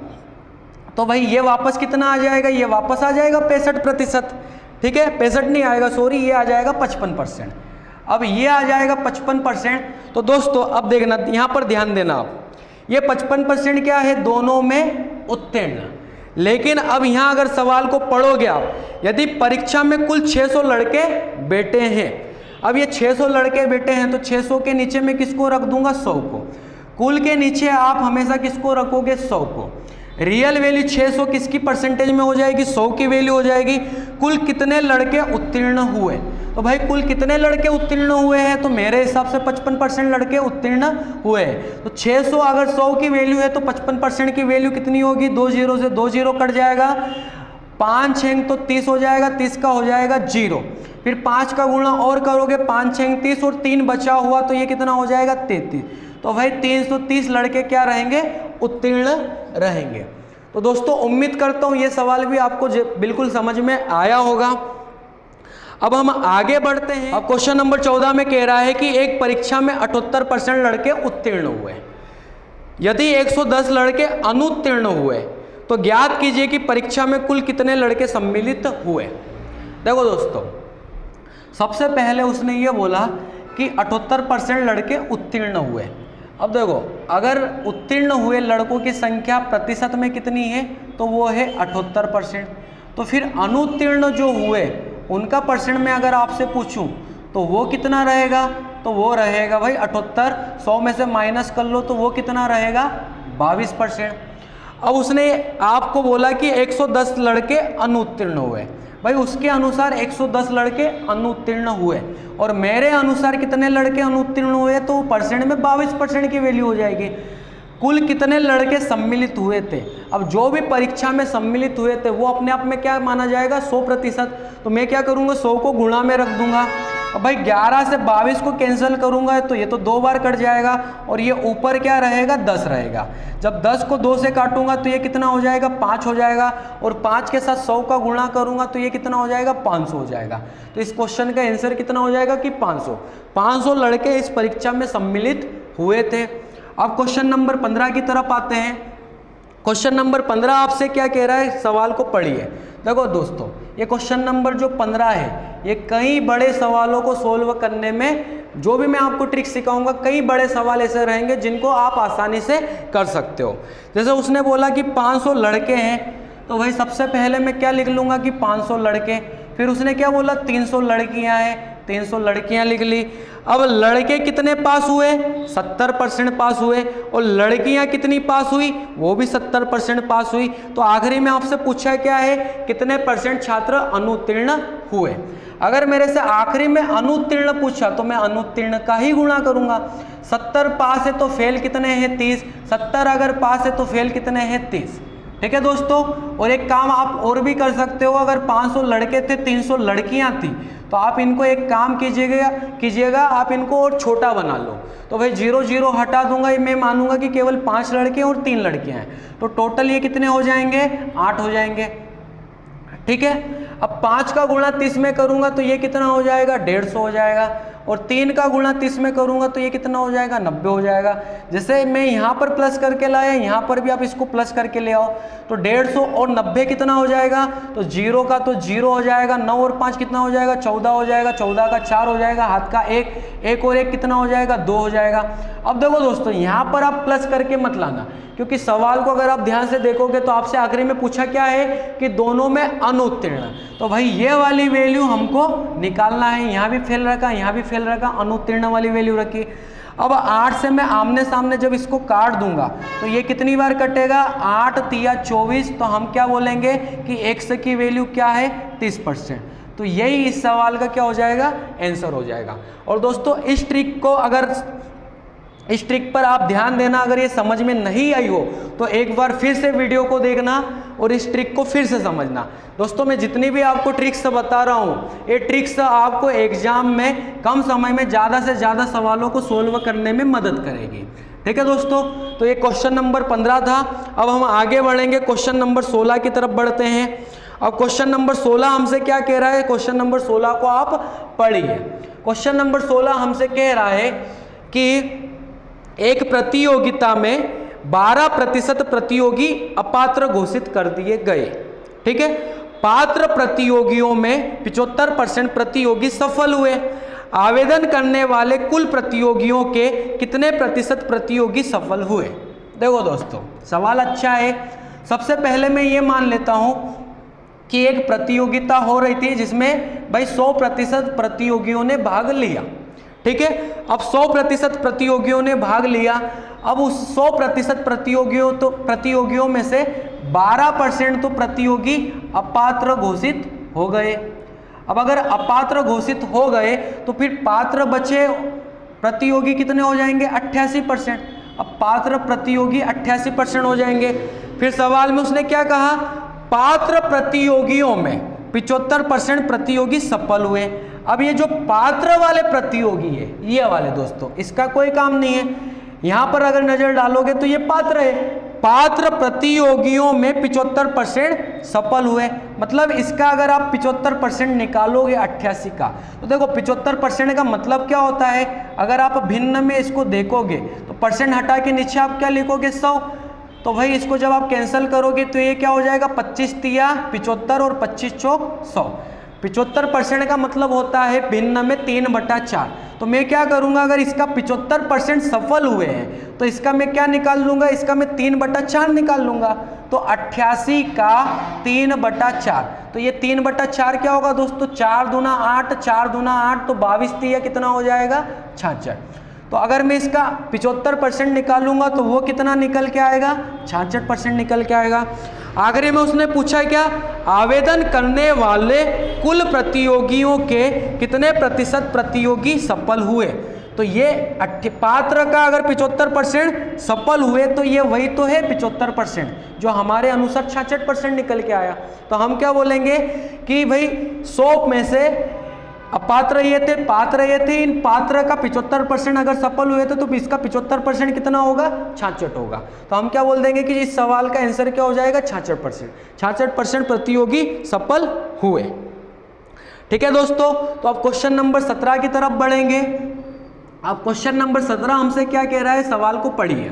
तो भाई ये वापस कितना आ जाएगा, ये वापस आ जाएगा 65%। ठीक है, 65 नहीं आएगा, सॉरी, ये आ जाएगा 55%। अब ये आ जाएगा 55%। तो दोस्तों अब देखना, यहाँ पर ध्यान देना आप, ये 55% क्या है, दोनों में उत्तीर्ण। लेकिन अब यहाँ अगर सवाल को पढ़ोगे आप, यदि परीक्षा में कुल 600 लड़के बैठे हैं, अब ये 600 लड़के बैठे हैं तो 600 के नीचे में किसको रख दूंगा, 100 को। कुल के नीचे आप हमेशा किसको रखोगे, 100 को। रियल वैल्यू 600 किसकी परसेंटेज में हो जाएगी, 100 की वैल्यू हो जाएगी। कुल कितने लड़के उत्तीर्ण हुए, तो भाई कुल कितने लड़के उत्तीर्ण हुए हैं, तो मेरे हिसाब से 55% लड़के उत्तीर्ण हुए हैं। तो 600 अगर 100 की वैल्यू है तो 55% की वैल्यू कितनी होगी, 2 0 से 2 0 कट जाएगा, 5 6 तो 30 हो जाएगा, 30 का हो जाएगा 0, फिर 5 का गुणा और करोगे, 5 6 30 और 3 बचा हुआ, तो ये कितना हो जाएगा 33। तो भाई 330 लड़के क्या रहेंगे, उत्तीर्ण रहेंगे। तो दोस्तों उम्मीद करता हूं ये सवाल भी आपको बिल्कुल समझ में आया होगा। अब हम आगे बढ़ते हैं। अब क्वेश्चन नंबर 14 में कह रहा है कि एक परीक्षा में 78% लड़के उत्तीर्ण हुए, यदि 110 लड़के अनुत्तीर्ण हुए तो ज्ञात कीजिए कि परीक्षा में कुल कितने लड़के सम्मिलित हुए। देखो दोस्तों सबसे पहले उसने ये बोला कि 78% लड़के उत्तीर्ण हुए। अब देखो अगर उत्तीर्ण हुए लड़कों की संख्या प्रतिशत में कितनी है, तो वो है 78%। तो फिर अनुत्तीर्ण जो हुए उनका परसेंट में अगर आपसे पूछूं तो वो कितना रहेगा, तो वो रहेगा भाई 78, 100 में से माइनस कर लो तो वो कितना रहेगा, 22%। अब उसने आपको बोला कि 110 लड़के अनुत्तीर्ण हुए, भाई उसके अनुसार 110 लड़के अनुत्तीर्ण हुए, और मेरे अनुसार कितने लड़के अनुत्तीर्ण हुए, तो परसेंट में 22% की वैल्यू हो जाएगी। कुल कितने लड़के सम्मिलित हुए थे, अब जो भी परीक्षा में सम्मिलित हुए थे वो अपने आप में क्या माना जाएगा, 100%। तो मैं क्या करूँगा, 100 को गुणा में रख दूंगा। अब भाई 11 से 22 को कैंसिल करूंगा तो ये तो 2 बार कट जाएगा, और ये ऊपर क्या रहेगा, 10 रहेगा। जब 10 को 2 से काटूंगा तो ये कितना हो जाएगा, 5 हो जाएगा, और 5 के साथ 100 का गुणा करूंगा तो ये कितना हो जाएगा, 500 हो जाएगा। तो इस क्वेश्चन का आंसर कितना हो जाएगा कि 500 लड़के इस परीक्षा में सम्मिलित हुए थे। अब क्वेश्चन नंबर 15 की तरफ आते हैं। क्वेश्चन नंबर 15 आपसे क्या कह रहा है, सवाल को पढ़िए। देखो दोस्तों ये क्वेश्चन नंबर जो 15 है ये कई बड़े सवालों को सोल्व करने में, जो भी मैं आपको ट्रिक सिखाऊंगा, कई बड़े सवाल ऐसे रहेंगे जिनको आप आसानी से कर सकते हो। जैसे उसने बोला कि 500 लड़के हैं, तो भाई सबसे पहले मैं क्या लिख लूँगा कि 500 लड़के। फिर उसने क्या बोला, 300 लड़कियाँ हैं, 300 लड़कियां लिख ली। अब लड़के कितने पास हुए? 70% पास हुए। और लड़कियां कितनी पास हुई? वो भी 70% पास हुई। तो आखिरी में आपसे पूछा क्या है, कितने % छात्र अनुत्तीर्ण हुए। अगर मेरे से आखिरी में अनुत्तीर्ण पूछा तो मैं अनुत्तीर्ण का ही गुणा करूंगा। 70 पास है तो फेल कितने हैं? 30। 70 अगर पास है तो फेल कितने हैं? 30। ठीक है दोस्तों। और एक काम आप और भी कर सकते हो, अगर 500 लड़के थे 300 लड़कियां थी तो आप इनको एक काम कीजिएगा आप इनको और छोटा बना लो। तो भाई 0 0 हटा दूंगा, मैं मानूंगा कि केवल 5 लड़के और 3 लड़कियां हैं। तो टोटल ये कितने हो जाएंगे? 8 हो जाएंगे। ठीक है। अब 5 का गुणा 30 में करूंगा तो ये कितना हो जाएगा? 150 हो जाएगा। और 3 का गुणा 30 में करूंगा तो ये कितना हो जाएगा? 90 हो जाएगा। जैसे मैं यहाँ पर प्लस करके लाया, यहाँ पर भी आप इसको प्लस करके ले आओ तो 150 और 90 कितना हो जाएगा? तो 0 का तो 0 हो जाएगा, 9 और 5 कितना हो जाएगा? 14 हो जाएगा, 14 का 4 हो जाएगा, हाथ का 1 और 1 कितना हो जाएगा? 2 हो जाएगा। अब देखो दोस्तों, यहाँ पर आप प्लस करके मत लाना, क्योंकि सवाल को अगर आप ध्यान से देखोगे तो आपसे आखिरी में पूछा क्या है कि दोनों में अनुत्तीर्ण। तो भाई ये वाली वैल्यू हमको निकालना है। यहाँ भी फेल रखा, यहाँ भी फेल रखा, अनुत्तीर्ण वाली वैल्यू रखी। अब 8 से मैं आमने सामने जब इसको काट दूंगा तो ये कितनी बार कटेगा? 8 तिया 24। तो हम क्या बोलेंगे कि x की वैल्यू क्या है? 30%। तो यही इस सवाल का क्या हो जाएगा? आंसर हो जाएगा। और दोस्तों इस ट्रिक को इस ट्रिक पर आप ध्यान देना, अगर ये समझ में नहीं आई हो तो एक बार फिर से वीडियो को देखना और इस ट्रिक को फिर से समझना। दोस्तों मैं जितनी भी आपको ट्रिक्स बता रहा हूँ, ये ट्रिक्स आपको एग्जाम में कम समय में ज़्यादा से ज़्यादा सवालों को सोल्व करने में मदद करेगी। ठीक है दोस्तों। तो ये क्वेश्चन नंबर 15 था। अब हम आगे बढ़ेंगे, क्वेश्चन नंबर 16 की तरफ बढ़ते हैं। अब क्वेश्चन नंबर 16 हमसे क्या कह रहा है? क्वेश्चन नंबर 16 को आप पढ़िए। क्वेश्चन नंबर 16 हमसे कह रहा है कि एक प्रतियोगिता में 12% प्रतियोगी अपात्र घोषित कर दिए गए। ठीक है। पात्र प्रतियोगियों में 75% प्रतियोगी सफल हुए। आवेदन करने वाले कुल प्रतियोगियों के कितने % प्रतियोगी सफल हुए? देखो दोस्तों सवाल अच्छा है। सबसे पहले मैं ये मान लेता हूं कि एक प्रतियोगिता हो रही थी जिसमें भाई 100% प्रतियोगियों ने भाग लिया। ठीक है। अब 100% प्रतियोगियों ने भाग लिया। अब उस 100% प्रतियोगियों में से 12% तो प्रतियोगी अपात्र घोषित हो गए। अब अगर अपात्र घोषित हो गए तो फिर पात्र बचे प्रतियोगी कितने हो जाएंगे? 88%। अब पात्र प्रतियोगी 88% हो जाएंगे। फिर सवाल में उसने क्या कहा? पात्र प्रतियोगियों में 75% प्रतियोगी सफल हुए। अब ये जो पात्र वाले प्रतियोगी है, ये वाले दोस्तों, इसका कोई काम नहीं है। यहां पर अगर नजर डालोगे तो ये पात्र है। पात्र प्रतियोगियों में 75% सफल हुए, मतलब इसका अगर आप 75% निकालोगे 88 का, तो देखो 75% का मतलब क्या होता है? अगर आप भिन्न में इसको देखोगे तो परसेंट हटा के नीचे आप क्या लिखोगे? 100। तो भाई इसको जब आप कैंसिल करोगे तो ये क्या हो जाएगा? 25 तिया 75 और 25 चौक 100। 75% का मतलब होता है भिन्न में 3/4। तो मैं क्या करूंगा, अगर इसका 75% सफल हुए हैं तो इसका मैं क्या निकाल लूंगा? इसका मैं 3/4 निकाल लूंगा। तो 88 का 3/4। तो ये 3/4 क्या होगा दोस्तों? 4 दूना 8, 4 दूना 8, तो 22 तिया कितना हो जाएगा? 66। तो अगर मैं इसका 75% निकालूंगा तो वो कितना निकल के आएगा? 66% निकल के आएगा। आखिरी में उसने पूछा क्या? आवेदन करने वाले कुल प्रतियोगियों के कितने % प्रतियोगी सफल हुए? तो ये पात्र का अगर 75% सफल हुए तो ये वही तो है 75%, जो हमारे अनुसार 66% निकल के आया। तो हम क्या बोलेंगे कि भाई 100 में से अपात्र ये थे, पात्र ये थे, इन पात्र का 75% अगर सफल हुए थे तो इसका 75% कितना होगा? 66 होगा। तो हम क्या बोल देंगे कि इस सवाल का आंसर क्या हो जाएगा? 66%। 66% प्रतियोगी सफल हुए। ठीक है दोस्तों। तो अब क्वेश्चन नंबर 17 की तरफ बढ़ेंगे। अब क्वेश्चन नंबर 17 हमसे क्या कह रहा है? सवाल को पढ़िए।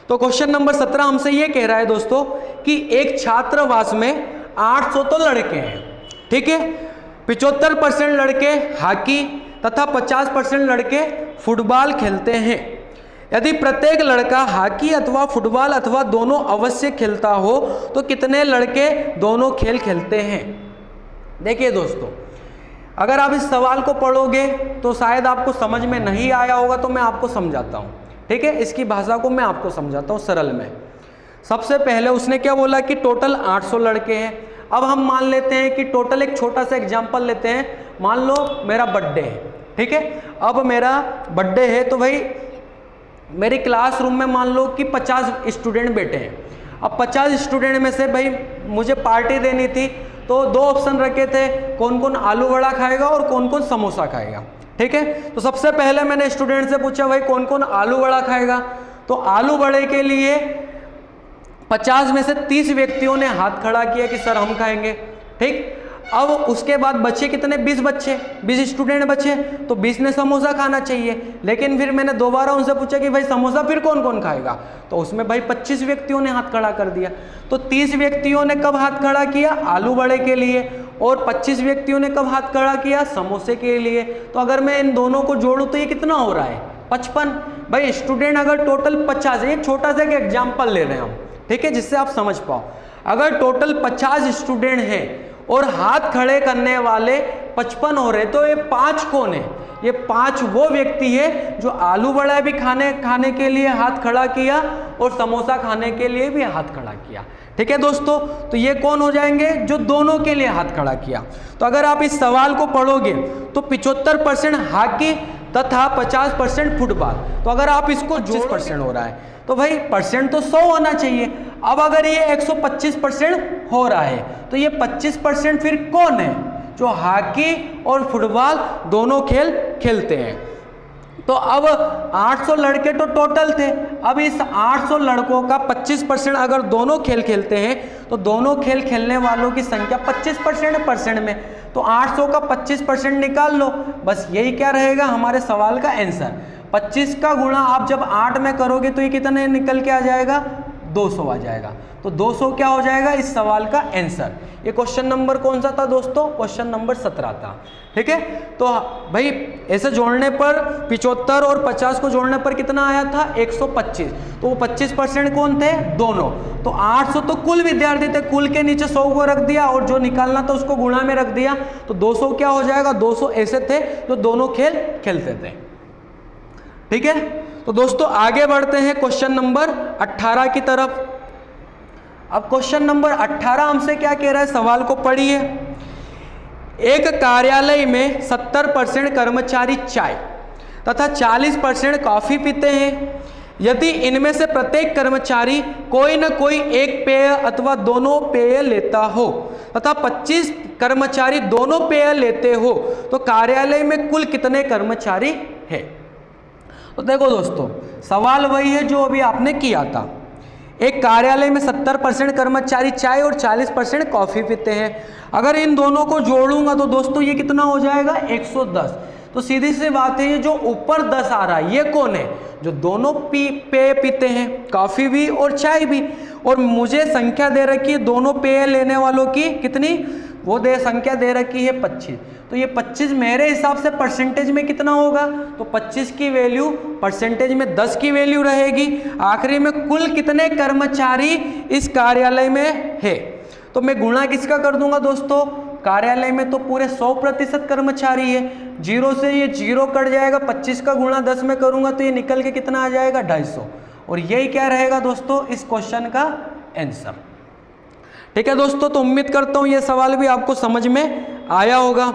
तो क्वेश्चन नंबर 17 हमसे ये कह रहा है दोस्तों कि एक छात्रावास में 800 तो लड़के हैं। ठीक है। 75% लड़के हॉकी तथा 50% लड़के फुटबॉल खेलते हैं। यदि प्रत्येक लड़का हॉकी अथवा फुटबॉल अथवा दोनों अवश्य खेलता हो तो कितने लड़के दोनों खेल खेलते हैं? देखिए दोस्तों, अगर आप इस सवाल को पढ़ोगे तो शायद आपको समझ में नहीं आया होगा, तो मैं आपको समझाता हूँ, ठीक है। इसकी भाषा को मैं आपको समझाता हूँ सरल में। सबसे पहले उसने क्या बोला कि टोटल 800 लड़के हैं। अब हम मान लेते हैं कि टोटल, एक छोटा सा एग्जाम्पल लेते हैं, मान लो मेरा बर्थडे है, ठीक है। अब मेरा बर्थडे है तो भाई मेरी क्लासरूम में मान लो कि 50 स्टूडेंट बैठे हैं। अब 50 स्टूडेंट में से भाई मुझे पार्टी देनी थी, तो 2 ऑप्शन रखे थे, कौन कौन आलू वड़ा खाएगा और कौन कौन समोसा खाएगा, ठीक है। तो सबसे पहले मैंने स्टूडेंट से पूछा भाई कौन कौन आलू वड़ा खाएगा, तो आलू वड़े के लिए 50 में से 30 व्यक्तियों ने हाथ खड़ा किया कि सर हम खाएंगे, ठीक। अब उसके बाद बच्चे कितने, 20 बच्चे, 20 स्टूडेंट बचे, तो 20 ने समोसा खाना चाहिए। लेकिन फिर मैंने दोबारा उनसे पूछा कि भाई समोसा फिर कौन कौन खाएगा, तो उसमें भाई 25 व्यक्तियों ने हाथ खड़ा कर दिया। तो 30 व्यक्तियों ने कब हाथ खड़ा किया, आलू वड़े के लिए, और 25 व्यक्तियों ने कब हाथ खड़ा किया, समोसे के लिए। तो अगर मैं इन दोनों को जोड़ूं तो ये कितना हो रहा है, 55। भाई स्टूडेंट अगर टोटल 50 है, एक छोटा सा एक एग्जाम्पल ले रहे हैं हम, ठीक है, जिससे आप समझ पाओ। अगर टोटल 50 स्टूडेंट हैं और हाथ खड़े करने वाले 55 हो रहे, तो ये 5 कौन है, ये 5 वो व्यक्ति है जो आलू वड़ा भी खाने के लिए हाथ खड़ा किया और समोसा खाने के लिए भी हाथ खड़ा किया, ठीक है दोस्तों। तो ये कौन हो जाएंगे, जो दोनों के लिए हाथ खड़ा किया। तो अगर आप इस सवाल को पढ़ोगे तो 75% हॉकी तथा 50% फुटबॉल। तो अगर आप इसको 25% हो रहा है तो भाई परसेंट तो 100 होना चाहिए। अब अगर ये 125% हो रहा है तो ये 25% फिर कौन है, जो हॉकी और फुटबॉल दोनों खेल खेलते हैं। तो अब 800 लड़के तो टोटल थे, अब इस 800 लड़कों का 25% अगर दोनों खेल खेलते हैं तो दोनों खेल खेलने वालों की संख्या 25% में, तो 800 का 25% निकाल लो, बस यही क्या रहेगा हमारे सवाल का आंसर। 25 का गुणा आप जब 8 में करोगे तो ये कितने निकल के आ जाएगा, 200 आ जाएगा। तो 200 क्या हो जाएगा इस सवाल का आंसर। ये क्वेश्चन नंबर कौन सा था दोस्तों, क्वेश्चन नंबर 17 था, ठीक है। तो भाई ऐसे जोड़ने पर 75 और 50 को जोड़ने पर कितना आया था, 125। तो वो 25% कौन थे, दोनों। तो 800 तो कुल विद्यार्थी थे, कुल के नीचे 100 को रख दिया और जो निकालना था उसको गुणा में रख दिया, तो 200 क्या हो जाएगा, 200 ऐसे थे जो दोनों खेल खेलते थे, ठीक है। तो दोस्तों आगे बढ़ते हैं क्वेश्चन नंबर 18 की तरफ। अब क्वेश्चन नंबर 18 हमसे क्या कह रहा है, सवाल को पढ़िए। एक कार्यालय में 70% कर्मचारी चाय तथा 40% कॉफी पीते हैं। यदि इनमें से प्रत्येक कर्मचारी कोई न कोई एक पेय अथवा दोनों पेय लेता हो तथा 25 कर्मचारी दोनों पेय लेते हो, तो कार्यालय में कुल कितने कर्मचारी है। तो देखो दोस्तों सवाल वही है जो अभी आपने किया था। एक कार्यालय में 70% कर्मचारी चाय और 40% कॉफी पीते हैं। अगर इन दोनों को जोड़ूंगा तो दोस्तों ये कितना हो जाएगा, 110। तो सीधी सी बात है, ये जो ऊपर 10 आ रहा है ये कौन है, जो दोनों पेय पीते हैं, कॉफी भी और चाय भी। और मुझे संख्या दे रखी है दोनों पेय लेने वालों की कितनी, वो संख्या दे रखी है 25। तो ये 25 मेरे हिसाब से परसेंटेज में कितना होगा, तो 25 की वैल्यू परसेंटेज में 10 की वैल्यू रहेगी। आखिरी में कुल कितने कर्मचारी इस कार्यालय में है, तो मैं गुणा किसका कर दूंगा दोस्तों, कार्यालय में तो पूरे 100% कर्मचारी है, 0 से ये 0 कट जाएगा, 25 का गुणा 10 में करूंगा तो ये निकल के कितना आ जाएगा, 250। और यही क्या रहेगा दोस्तों इस क्वेश्चन का आंसर, ठीक है दोस्तों। तो उम्मीद करता हूँ ये सवाल भी आपको समझ में आया होगा।